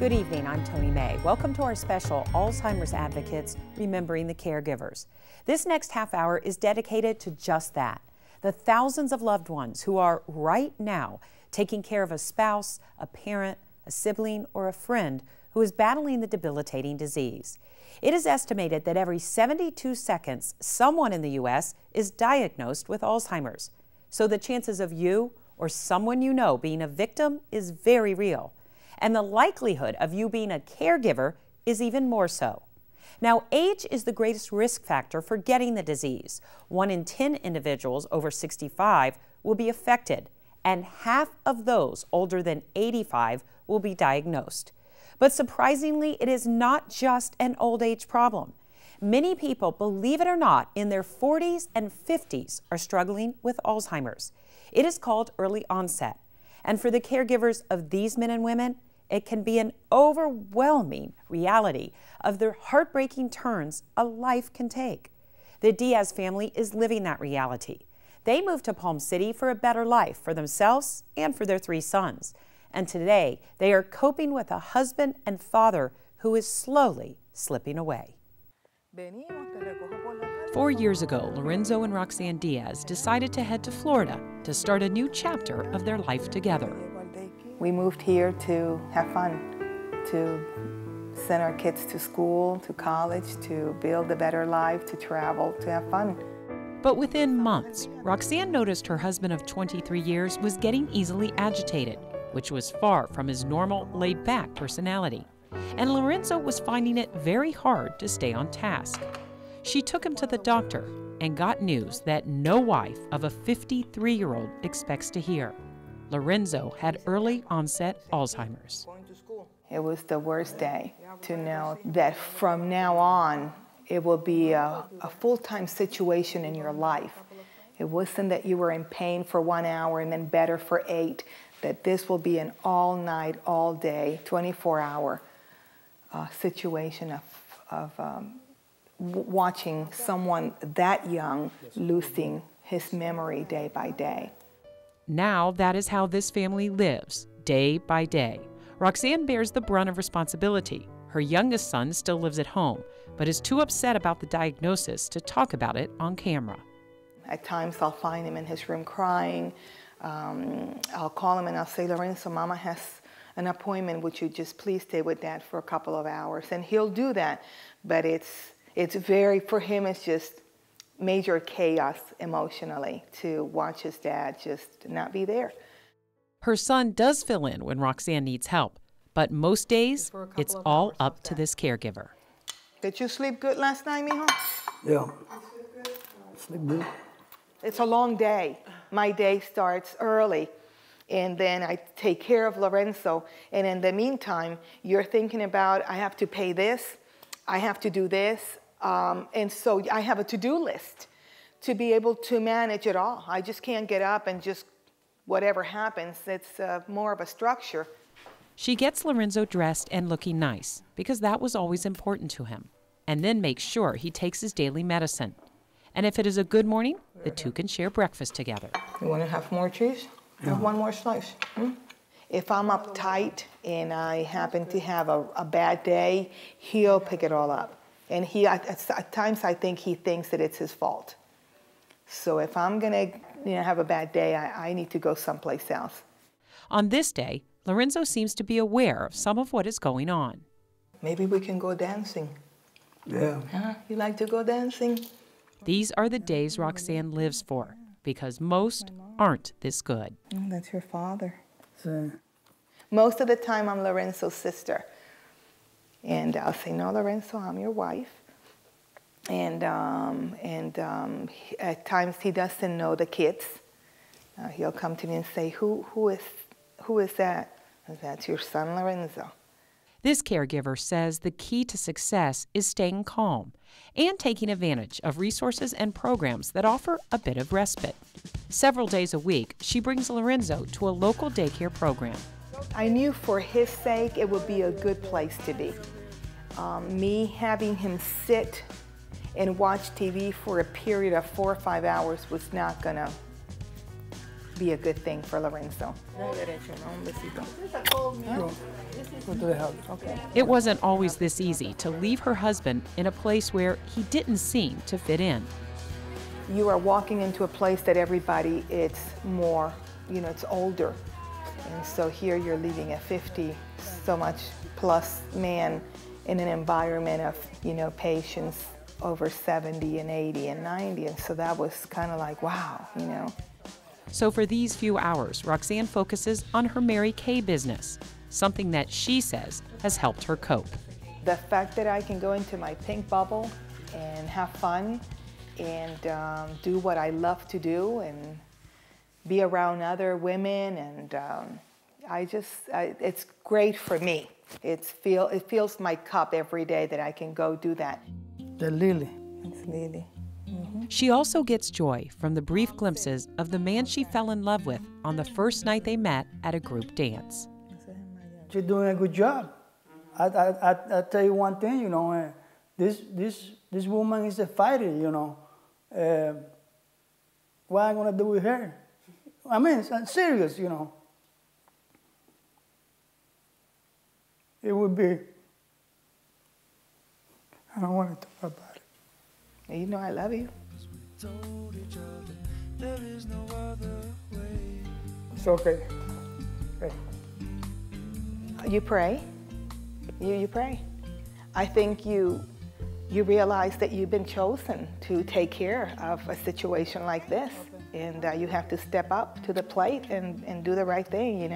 Good evening, I'm Tony May. Welcome to our special Alzheimer's Advocates Remembering the Caregivers. This next half hour is dedicated to just that, the thousands of loved ones who are right now taking care of a spouse, a parent, a sibling, or a friend who is battling the debilitating disease. It is estimated that every 72 seconds, someone in the U.S. is diagnosed with Alzheimer's. So the chances of you or someone you know being a victim is very real. And the likelihood of you being a caregiver is even more so. Now, age is the greatest risk factor for getting the disease. 1 in 10 individuals over 65 will be affected, and half of those older than 85 will be diagnosed. But surprisingly, it is not just an old age problem. Many people, believe it or not, in their 40s and 50s are struggling with Alzheimer's. It is called early onset. And for the caregivers of these men and women, it can be an overwhelming reality of the heartbreaking turns a life can take. The Diaz family is living that reality. They moved to Palm City for a better life for themselves and for their 3 sons. And today, they are coping with a husband and father who is slowly slipping away. 4 years ago, Lorenzo and Roxanne Diaz decided to head to Florida to start a new chapter of their life together. We moved here to have fun, to send our kids to school, to college, to build a better life, to travel, to have fun. But within months, Roxanne noticed her husband of 23 years was getting easily agitated, which was far from his normal, laid-back personality. And Lorenzo was finding it very hard to stay on task. She took him to the doctor and got news that no wife of a 53-year-old expects to hear. Lorenzo had early onset Alzheimer's. It was the worst day to know that from now on, it will be a full-time situation in your life. It wasn't that you were in pain for 1 hour and then better for 8, that this will be an all-night, all-day, 24-hour situation of watching someone that young losing his memory day by day. Now that is how this family lives, day by day. Roxanne bears the brunt of responsibility. Her youngest son still lives at home, but is too upset about the diagnosis to talk about it on camera. At times I'll find him in his room crying. I'll call him and I'll say, Lorenzo, Mama has an appointment. Would you just please stay with Dad for a couple of hours? And he'll do that, but it's very, for him, it's just major chaos emotionally to watch his dad just not be there. Her son does fill in when Roxanne needs help, but most days it's all up to this caregiver. Did you sleep good last night, mijo? Yeah. Sleep good. It's a long day. My day starts early, and then I take care of Lorenzo, and in the meantime, you're thinking about, I have to pay this, I have to do this, and so I have a to-do list to be able to manage it all. I just can't get up and just whatever happens. It's more of a structure. She gets Lorenzo dressed and looking nice because that was always important to him, and then makes sure he takes his daily medicine. And if it is a good morning, the two can share breakfast together. You want to have more cheese? Yeah. Have one more slice. If I'm uptight and I happen to have a bad day, he'll pick it all up. And at times I think he thinks that it's his fault. So if I'm going to have a bad day, I need to go someplace else. On this day, Lorenzo seems to be aware of some of what is going on. Maybe we can go dancing. Yeah. You like to go dancing? These are the days Roxanne lives for, because most aren't this good. Oh, that's your father. So, most of the time I'm Lorenzo's sister. And I'll say, no, Lorenzo, I'm your wife. And at times he doesn't know the kids. He'll come to me and say, who is that? And that's your son, Lorenzo. This caregiver says the key to success is staying calm and taking advantage of resources and programs that offer a bit of respite. Several days a week, she brings Lorenzo to a local daycare program. I knew for his sake it would be a good place to be. Me having him sit and watch TV for a period of 4 or 5 hours was not gonna be a good thing for Lorenzo. Go to the house. Okay. It wasn't always this easy to leave her husband in a place where he didn't seem to fit in. You are walking into a place that everybody, it's more, it's older. And so here you're leaving a 50 so much plus man in an environment of, patients over 70 and 80 and 90. And so that was kind of like, wow, So for these few hours, Roxanne focuses on her Mary Kay business, something that she says has helped her cope. The fact that I can go into my pink bubble and have fun and do what I love to do and be around other women, and it's great for me. It fills my cup every day that I can go do that. The lily. It's Lily. She also gets joy from the brief glimpses of the man she fell in love with on the first night they met at a group dance. You're doing a good job. I tell you one thing, this woman is a fighter, what am I gonna do with her? I mean, it's serious, It would be, I don't want to talk about it. I love you. It's okay. Okay. You pray. You pray. I think you realize that you've been chosen to take care of a situation like this. And you have to step up to the plate and do the right thing,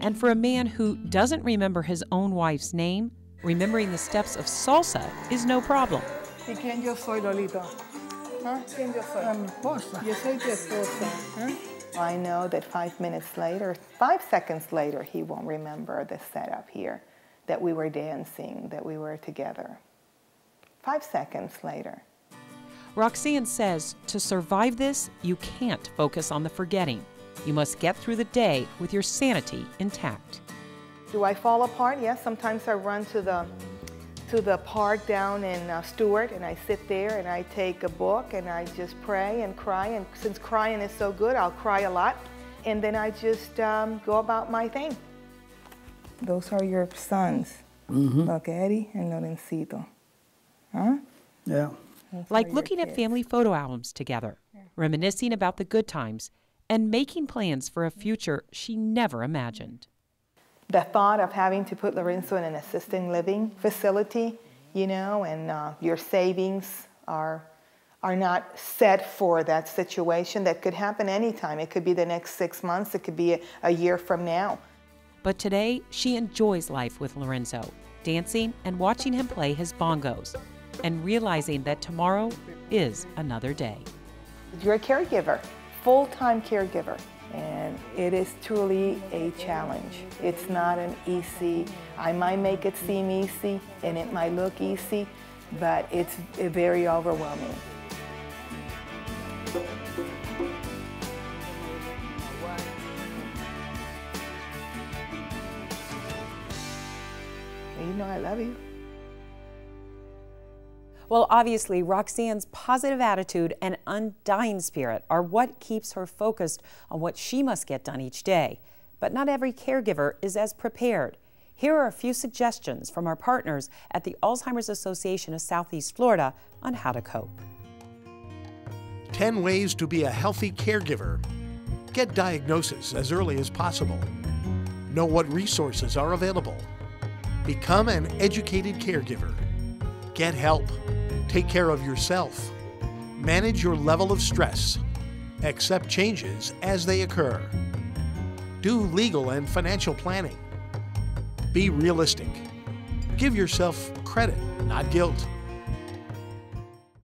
And for a man who doesn't remember his own wife's name, remembering the steps of salsa is no problem. ¿Y quién yo soy, Lolita? Huh? ¿Quién yo soy? Mi esposa. Yo soy tu esposa. Huh? I know that 5 minutes later, 5 seconds later, he won't remember the setup here, that we were dancing, that we were together. 5 seconds later. Roxanne says to survive this, you can't focus on the forgetting. You must get through the day with your sanity intact. Do I fall apart? Yes, sometimes I run to the park down in Stewart, and I sit there and I take a book and I just pray and cry, and since crying is so good, I'll cry a lot, and then I just go about my thing. Those are your sons, Look, Eddie and Lorencito. Huh? Yeah. Like looking at family photo albums together, reminiscing about the good times, and making plans for a future she never imagined. The thought of having to put Lorenzo in an assisted living facility, and your savings are not set for that situation. That could happen anytime. It could be the next 6 months. It could be a year from now. But today, she enjoys life with Lorenzo, dancing and watching him play his bongos, and realizing that tomorrow is another day. You're a caregiver, full-time caregiver, and it is truly a challenge. It's not an easy, I might make it seem easy and it might look easy, but it's very overwhelming. I love you. Well, obviously, Roxanne's positive attitude and undying spirit are what keeps her focused on what she must get done each day. But not every caregiver is as prepared. Here are a few suggestions from our partners at the Alzheimer's Association of Southeast Florida on how to cope. 10 ways to be a healthy caregiver. Get diagnosis as early as possible. Know what resources are available. Become an educated caregiver. Get help. Take care of yourself. Manage your level of stress. Accept changes as they occur. Do legal and financial planning. Be realistic. Give yourself credit, not guilt.